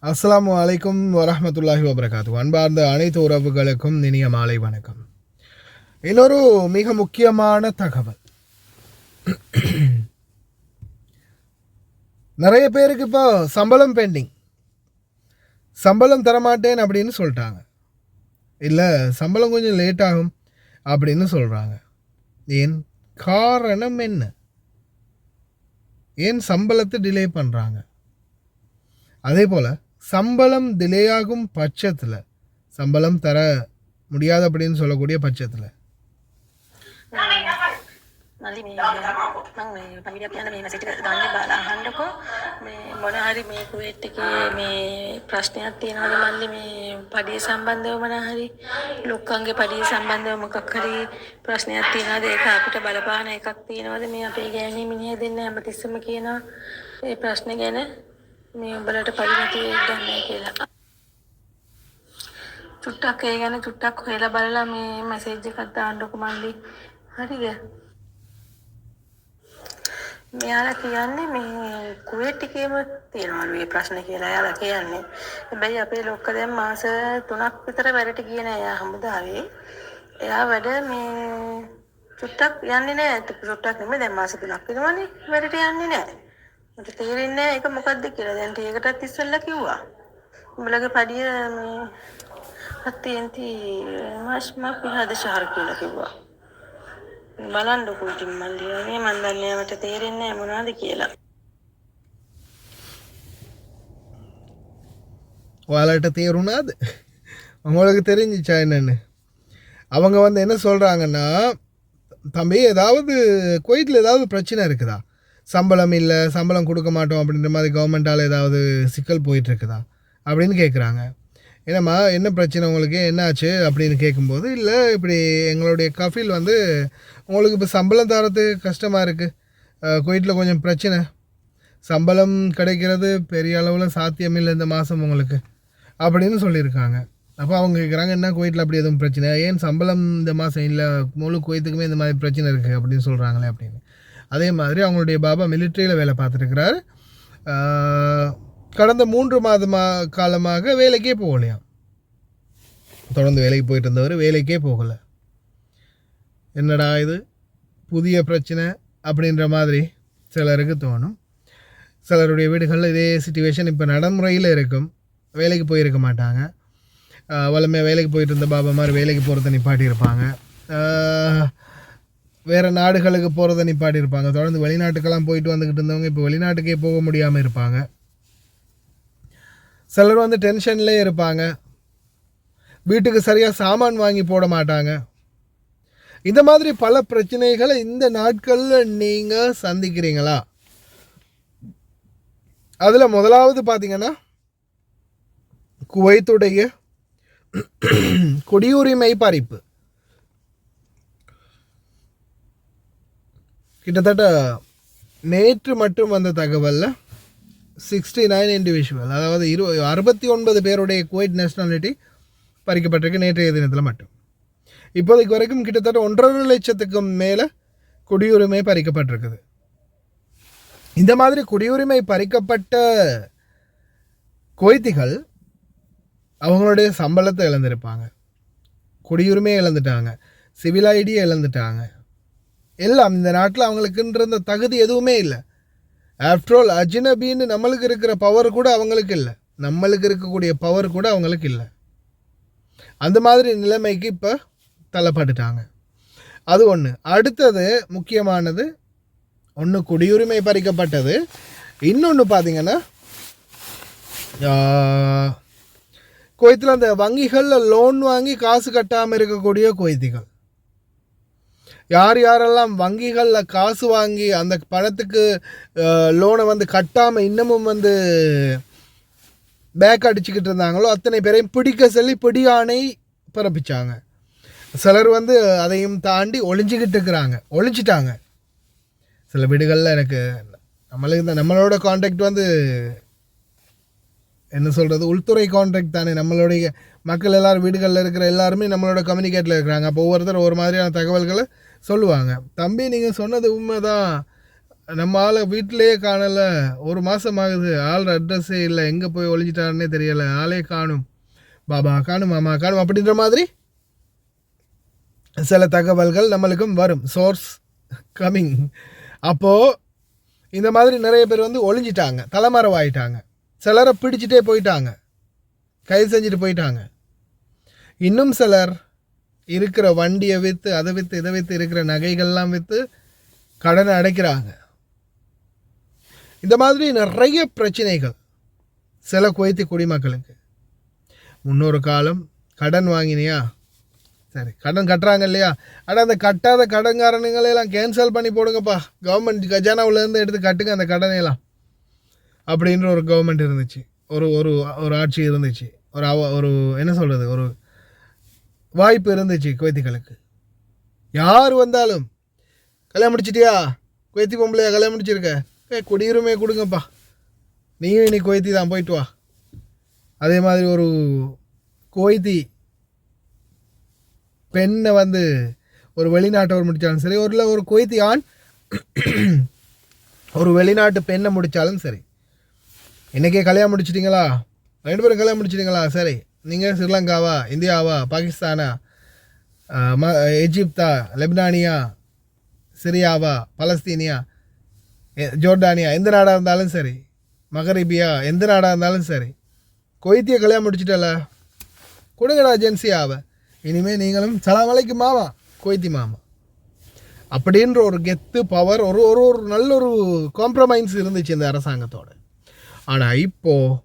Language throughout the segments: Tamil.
அஸ்ஸலாமு அலைக்கும் வரஹ்மத்துல்லாஹி வபரகாத்து. அன்பார்ந்த அனைத்து உறவுகளுக்கும் இனிய மாலை வணக்கம். இன்னொரு மிக முக்கியமான தகவல். நிறைய பேருக்கு இப்போ சம்பளம் பெண்டிங், சம்பளம் தரமாட்டேன் அப்படின்னு சொல்லிட்டாங்க, இல்லை சம்பளம் கொஞ்சம் லேட் ஆகும் அப்படின்னு சொல்கிறாங்க. ஏன் காரணம் என்ன? ஏன் சம்பளத்தை டிலே பண்ணுறாங்க? அதே போல் சம்பளம் டிலே ஆகும் பட்சத்தில், சம்பளம் தர முடியாது அப்படின்னு சொல்லக்கூடிய பட்சத்தில் මල්ලි මේ මම මේ පණිවිඩයක් කියන්න මේ මැසේජ් එක දාන්න බාලා අහන්නකෝ මේ මොන හරි මේ කුවේට් එකේ මේ ප්‍රශ්නයක් තියෙනවද මල්ලි මේ පඩිය සම්බන්ධව මොන හරි ලොක්කන්ගේ පඩිය සම්බන්ධව මොකක් හරි ප්‍රශ්නයක් තියෙනවද ඒක අපිට බලපාන එකක් තියෙනවද මේ අපේ ගෑණි මිනිහ දෙන්න හැමතිස්සෙම කියනවා ඒ ප්‍රශ්න ගැන මේ උඹලට පඩි නැති වෙන්නේ කියලා චුට්ටක් ඒ ගැන චුට්ටක් හොයලා බලලා මේ මැසේජ් එකක් දාන්නකෝ මල්ලි හරිද මෙයාලා කියන්නේ මේ කුවේට් එකේම තියෙනවලු මේ ප්‍රශ්න කියලා එයාලා කියන්නේ. හැබැයි අපේ ලොක්ක දැන් මාස 3ක් විතර වැඩට ගියේ නෑ එයා හමුදාවේ. එයා වැඩ මේ චුට්ටක් යන්නේ නෑ. චුට්ටක් නෙමෙයි දැන් මාස 3ක් වෙනවනේ වැඩට යන්නේ නෑ. මට තේරෙන්නේ නෑ ඒක මොකද්ද කියලා. දැන් ඒකටත් ඉස්සෙල්ලා කිව්වා. උඹලගේ පඩිය මේ හත්තෙන්ති මාස්මා පිහද ශහර කියලා කිව්වා. බලන්නකෝ ඉතින් මල්ලි මේ මන් දන්නේ මට තේරෙන්නේ නැහැ මොනවද කියලා. வாலாட்ட தேருனாது அவங்களுக்கு தெரிஞ்சிச்சா என்னென்னு? அவங்க வந்து என்ன சொல்கிறாங்கன்னா, தம்பி ஏதாவது குவைத்தில் ஏதாவது பிரச்சனை இருக்குதா, சம்பளம் இல்லை, சம்பளம் கொடுக்க மாட்டோம் அப்படின்ற மாதிரி கவர்மெண்ட்டால் ஏதாவது சிக்கல் போயிட்டுருக்குதா அப்படின்னு கேட்குறாங்க. என்னம்மா என்ன பிரச்சனை உங்களுக்கு, என்ன ஆச்சு அப்படின்னு கேட்கும்போது, இல்லை இப்படி எங்களுடைய கஃபீல் வந்து உங்களுக்கு இப்போ சம்பளம் தரத்துக்கு கஷ்டமாக இருக்குது, குவைட்டில் கொஞ்சம் பிரச்சனை, சம்பளம் கிடைக்கிறது பெரிய அளவில் சாத்தியமில்லை இந்த மாதம் உங்களுக்கு அப்படின்னு சொல்லியிருக்காங்க. அப்போ அவங்க கேட்குறாங்க, என்ன குவைட்டில் அப்படி எதுவும் பிரச்சனை, ஏன் சம்பளம் இந்த மாதம் இல்லை, முழு குவைத்துக்குமே இந்த மாதிரி பிரச்சனை இருக்குது அப்படின்னு சொல்கிறாங்களே அப்படின்னு. அதே மாதிரி அவங்களுடைய பாபா மிலிட்ரியில் வேலை பார்த்துருக்கிறாரு. கடந்த 3 மாத காலமாக வேலைக்கே போகலையாம். தொடர்ந்து வேலைக்கு போயிட்டு இருந்தவர் வேலைக்கே போகலை. என்னடா இது புதிய பிரச்சனை அப்படின்ற மாதிரி சிலருக்கு தோணும். சிலருடைய வீடுகளில் இதே சிச்சுவேஷன் இப்போ நடைமுறையில் இருக்கும். வேலைக்கு போயிருக்க மாட்டாங்க. வளமையாக வேலைக்கு போயிட்டு இருந்த பாபா மாதிரி வேலைக்கு போகிறத நிப்பாட்டியிருப்பாங்க. வேறு நாடுகளுக்கு போகிறத நிப்பாட்டியிருப்பாங்க. தொடர்ந்து வெளிநாட்டுக்கெல்லாம் போயிட்டு வந்துக்கிட்டு இருந்தவங்க இப்போ வெளிநாட்டுக்கே போக முடியாமல் இருப்பாங்க. சிலர் வந்து டென்ஷன்லேயே இருப்பாங்க. வீட்டுக்கு சரியாக சாமான் வாங்கி போட மாட்டாங்க. இந்த மாதிரி பல பிரச்சனைகளை இந்த நாட்களில் நீங்கள் சந்திக்கிறீங்களா? அதில் முதலாவது பார்த்தீங்கன்னா, குவைத்துடைய குடியுரிமை பறிப்பு. கிட்டத்தட்ட நேற்று மட்டும் வந்த தகவலில் 69 இண்டிவிஜுவல், அதாவது 69 பேருடைய குவைட் நேஷ்னாலிட்டி பறிக்கப்பட்டிருக்கு நேற்றைய தினத்தில் மட்டும். இப்போதைக்கு வரைக்கும் கிட்டத்தட்ட 1.5 லட்சத்துக்கும் மேலே குடியுரிமை பறிக்கப்பட்டிருக்குது. இந்த மாதிரி குடியுரிமை பறிக்கப்பட்ட குவைத்திகள் அவங்களுடைய சம்பளத்தை இழந்திருப்பாங்க, குடியுரிமையை இழந்துட்டாங்க, சிவில் ஐடியை இழந்துட்டாங்க, எல்லாம். இந்த நாட்டில் அவங்களுக்குன்ற தகுதி எதுவுமே இல்லை. ஆஃப்டர் ஆல் அஜ்னபின்னு நம்மளுக்கு இருக்கிற பவர் கூட அவங்களுக்கு இல்லை, நம்மளுக்கு இருக்கக்கூடிய பவர் கூட அவங்களுக்கு இல்லை. அந்த மாதிரி நிலைமைக்கு இப்போ தள்ளப்பட்டுட்டாங்க. அது ஒன்று. அடுத்தது முக்கியமானது, ஒன்று குடியுரிமை பறிக்கப்பட்டது, இன்னொன்று பார்த்திங்கன்னா குவைத்தில் அந்த வங்கிகளில் லோன் வாங்கி காசு கட்டாமல் இருக்கக்கூடிய குவைத்திகள். யார் யாரெல்லாம் வங்கிகளில் காசு வாங்கி அந்த பணத்துக்கு லோனை வந்து கட்டாமல் இன்னமும் வந்து பேக் அடிச்சுக்கிட்டு இருந்தாங்களோ அத்தனை பேரையும் பிடிக்க சொல்லி பிடியாணை பிறப்பிச்சாங்க. சிலர் வந்து அதையும் தாண்டி ஒழிஞ்சிட்டாங்க. சில வீடுகளில் எனக்கு நம்மளோட கான்டாக்ட் வந்து என்ன சொல்கிறது, உள்துறை கான்டாக்ட் தானே. நம்மளுடைய மக்கள் எல்லோரும் வீடுகளில் இருக்கிற எல்லாருமே நம்மளோட கம்யூனிகேட்டில் இருக்கிறாங்க. அப்போ ஒவ்வொருத்தர் ஒரு மாதிரியான தகவல்களை சொல்லுவாங்க. தம்பி நீங்கள் சொன்னது உண்மை தான், நம்ம ஆளை வீட்டிலேயே காணலை, ஒரு மாதம் ஆகுது, ஆள் அட்ரஸே இல்லை, எங்கே போய் ஒழிஞ்சிட்டாருன்னே தெரியலை, ஆளே காணும், பாபா காணும், மாமா காணும் அப்படின்ற மாதிரி சில தகவல்கள் நம்மளுக்கும் வரும். Source coming. அப்போது இந்த மாதிரி நிறைய பேர் வந்து ஒழிஞ்சிட்டாங்க, தலைமறைவாயிட்டாங்க, சிலரை பிடிச்சிட்டே போயிட்டாங்க, கைது செஞ்சுட்டு போயிட்டாங்க. இன்னும் சிலர் இருக்கிற வண்டியை விற்று, அதை விற்று, இதை விற்று, இருக்கிற நகைகள்லாம் விற்று கடனை அடைக்கிறாங்க. இந்த மாதிரி நிறைய பிரச்சனைகள் சில குவைத்தி குடிமக்களுக்கு. முன்னொரு காலம் கடன் வாங்கினியா, சரி கடன் கட்டுறாங்க இல்லையா, ஆனால் அந்த கட்டாத கடன்காரனுங்களெல்லாம் கேன்சல் பண்ணி போடுங்கப்பா, கவர்மெண்ட் கஜானாவிலேருந்து எடுத்து கட்டுங்க அந்த கடனையெல்லாம் அப்படின்ற ஒரு கவர்மெண்ட் இருந்துச்சு, ஒரு ஒரு ஒரு ஆட்சி இருந்துச்சு, ஒரு என்ன சொல்கிறது, ஒரு வாய்ப்பு இருந்துச்சு குவைத்திகளுக்கு. யார் வந்தாலும் கல்யாணம் முடிச்சிட்டியா, குவைத்தி பொம்பளையா கல்யாணம் முடிச்சிருக்க, குடியுரிமை கொடுங்கப்பா, நீயும் இனி குவைத்தி தான், போயிட்டு வா. அதே மாதிரி ஒரு குவைத்தி பெண்ணை வந்து ஒரு வெளிநாட்டவர் முடித்தாலும் சரி, ஒரு குவைத்தி ஆண் ஒரு வெளிநாட்டு பெண்ணை முடித்தாலும் சரி, இன்றைக்கே கல்யாணம் முடிச்சிட்டிங்களா, 2 பேரும் கல்யாணம் முடிச்சிட்டிங்களா, சரி நீங்கள் ஸ்ரீலங்காவா, இந்தியாவா, பாகிஸ்தானா, எஜிப்தா, லெபனானியா, சிரியாவா, பலஸ்தீனியா, ஜோர்டானியா, எந்த நாடாக இருந்தாலும் சரி, மகரிபியா, எந்த நாடாக இருந்தாலும் சரி, குவைத்தியை கல்யாணம் முடிச்சிட்டல, கொடுங்கடா ஜென்சியாவை, இனிமேல் நீங்களும் சலாம் அலைக்கும் மாமா, குவைத்தி மாமா அப்படின்ற ஒரு கெத்து பவர், ஒரு ஒரு ஒரு நல்ல ஒரு காம்ப்ரமைஸ் இருந்துச்சு இந்த அரசாங்கத்தோட. ஆனால் இப்போது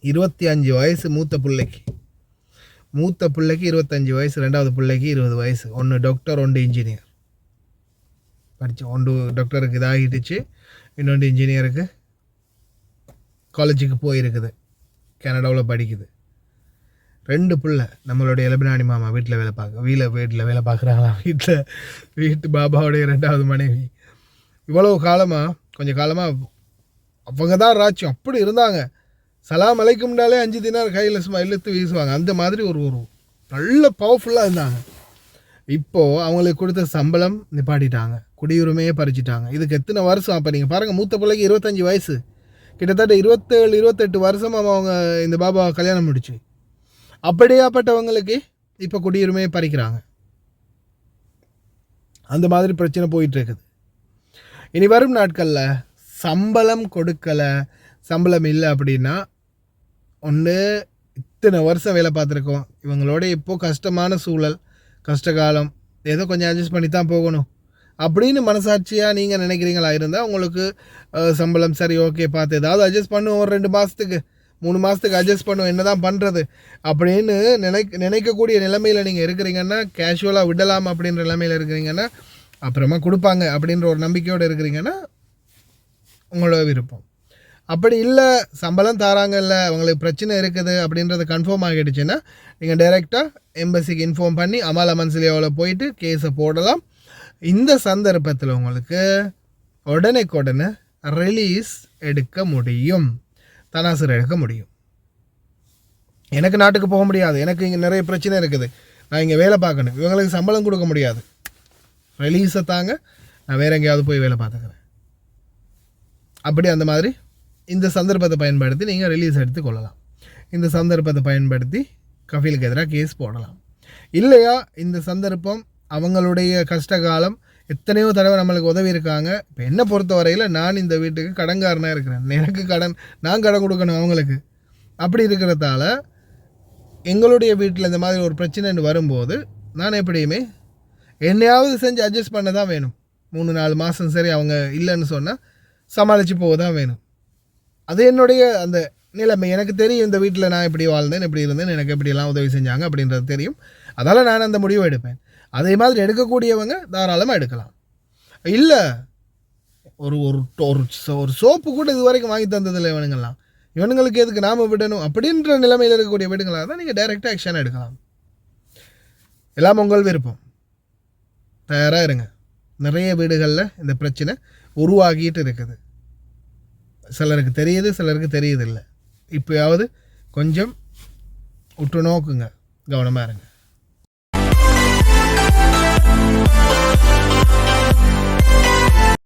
25 வயசு மூத்த பிள்ளைக்கு 25 வயசு, 2வது பிள்ளைக்கு 20 வயசு, ஒன்று டாக்டர், ஒன்று இன்ஜினியர் படித்து, ஒன்று டாக்டருக்கு இதாகிடுச்சு, இன்னொன்று இன்ஜினியருக்கு காலேஜுக்கு போயிருக்குது, கனடாவில் படிக்குது. 2 பிள்ளை. நம்மளுடைய லெபனானி மாமா வீட்டில் வேலை பார்க்குறாங்களா, வீட்டு பாபாவுடைய 2வது மனைவி. இவ்வளவு காலமாக, கொஞ்சம் காலமாக அவங்க தான் ராட்சியம் அப்படி இருந்தாங்க. சலாம் அலைக்கும்னாலே 5 தினார் கையில் சும்மா இழுத்து வீசுவாங்க, அந்த மாதிரி ஒரு நல்ல பவர்ஃபுல்லாக இருந்தாங்க. இப்போது அவங்களுக்கு கொடுத்த சம்பளம் நிப்பாட்டிட்டாங்க, குடியுரிமையே பறிச்சிட்டாங்க. இதுக்கு எத்தனை வருஷம்? அப்போ நீங்கள் பாருங்கள், மூத்த பிள்ளைக்கு 25 வயசு, கிட்டத்தட்ட 27-28 வருஷம் அவங்க இந்த பாபா கல்யாணம் முடிச்சு. அப்படியாப்பட்டவங்களுக்கு இப்போ குடியுரிமையை பறிக்கிறாங்க. அந்த மாதிரி பிரச்சனை போயிட்டுருக்குது. இனி வரும் நாட்களில் சம்பளம் கொடுக்கலை, சம்பளம் இல்லை அப்படின்னா, ஒன்று இத்தனை வருஷம் வேலை பார்த்துருக்கோம், இவங்களோட இப்போது கஷ்டமான சூழல், கஷ்டகாலம், ஏதோ கொஞ்சம் அட்ஜஸ்ட் பண்ணி தான் போகணும் அப்படின்னு மனசாட்சியாக நீங்கள் நினைக்கிறீங்களா இருந்தால், உங்களுக்கு சம்பளம் சரி ஓகே பார்த்து ஏதாவது அட்ஜஸ்ட் பண்ணுவோம், ஒரு 2 மாதத்துக்கு 3 மாதத்துக்கு அட்ஜஸ்ட் பண்ணுவோம், என்ன தான் பண்ணுறது அப்படின்னு நினைக்கக்கூடிய நிலைமையில் நீங்கள் இருக்கிறீங்கன்னா, கேஷுவலாக விடலாம் அப்படின்ற நிலைமையில் இருக்கிறீங்கன்னா, அப்புறமா கொடுப்பாங்க அப்படின்ற ஒரு நம்பிக்கையோடு இருக்கிறீங்கன்னா உங்களோட விருப்பம். அப்படி இல்லை, சம்பளம் தராங்கல்ல, அவங்களுக்கு பிரச்சனை இருக்குது அப்படின்றது கன்ஃபார்ம் ஆகிடுச்சுன்னா, நீங்கள் டைரெக்டாக எம்பசிக்கு இன்ஃபார்ம் பண்ணி அமால் மன்சிலியாவில் போயிட்டு கேஸை போடலாம். இந்த சந்தர்ப்பத்தில் உங்களுக்கு உடனே ரிலீஸ் எடுக்க முடியும், தனாசர் எடுக்க முடியும். எனக்கு நாட்டுக்கு போக முடியாது, எனக்கு இங்கே நிறைய பிரச்சனை இருக்குது, நான் இங்கே வேலை பார்க்கணும், இவங்களுக்கு சம்பளம் கொடுக்க முடியாது, ரிலீஸை தாங்க, நான் வேறு எங்கேயாவது போய் வேலை பார்த்துக்கிறேன். அப்படி அந்த மாதிரி இந்த சந்தர்ப்பத்தை பயன்படுத்தி நீங்கள் ரிலீஸ் எடுத்து கொள்ளலாம். இந்த சந்தர்ப்பத்தை பயன்படுத்தி கஃபீலுக்கு எதிராக கேஸ் போடலாம். இல்லையா, இந்த சந்தர்ப்பம் அவங்களுடைய கஷ்டகாலம், எத்தனையோ தடவை நம்மளுக்கு உதவி இருக்காங்க. இப்போ என்னை பொறுத்த வரையில் நான் இந்த வீட்டுக்கு கடன்காரனாக இருக்கிறேன், எனக்கு நான் கடன் கொடுக்கணும் அவங்களுக்கு. அப்படி இருக்கிறதால எங்களுடைய வீட்டில் இந்த மாதிரி ஒரு பிரச்சனைன்னு வரும்போது நான் எப்படியுமே என்னையாவது செஞ்சு அட்ஜஸ்ட் பண்ண தான் வேணும். 3-4 மாதம் சரி அவங்க இல்லைன்னு சொன்னால் சமாளித்து போக தான் வேணும். அது என்னுடைய அந்த நிலைமை. எனக்கு தெரியும் இந்த வீட்டில் நான் எப்படி வாழ்ந்தேன், எப்படி இருந்தேன், எனக்கு எப்படியெல்லாம் உதவி செஞ்சாங்க அப்படின்றது தெரியும். அதால் நான் அந்த முடிவை எடுப்பேன். அதே மாதிரி எடுக்கக்கூடியவங்க தாராளமாக எடுக்கலாம். இல்லை, ஒரு ஒரு சோப்பு கூட இது வரைக்கும் வாங்கி தந்ததில்லை இவனுங்களுக்கு எதுக்கு நாம் விடணும் அப்படின்ற நிலைமையில் இருக்கக்கூடிய வீடுங்களாக தான் நீங்கள் டைரெக்டாக ஆக்ஷன் எடுக்கலாம். எல்லாம் உங்கள் விருப்பம், தயாராக இருங்க. நிறைய வீடுகளில் இந்த பிரச்சனை உருவாகிட்டு இருக்குது. சிலருக்கு தெரியுது, சிலருக்கு தெரியுதில்லை. இப்போயாவது கொஞ்சம் உற்று நோக்குங்க, கவனமாக இருங்க.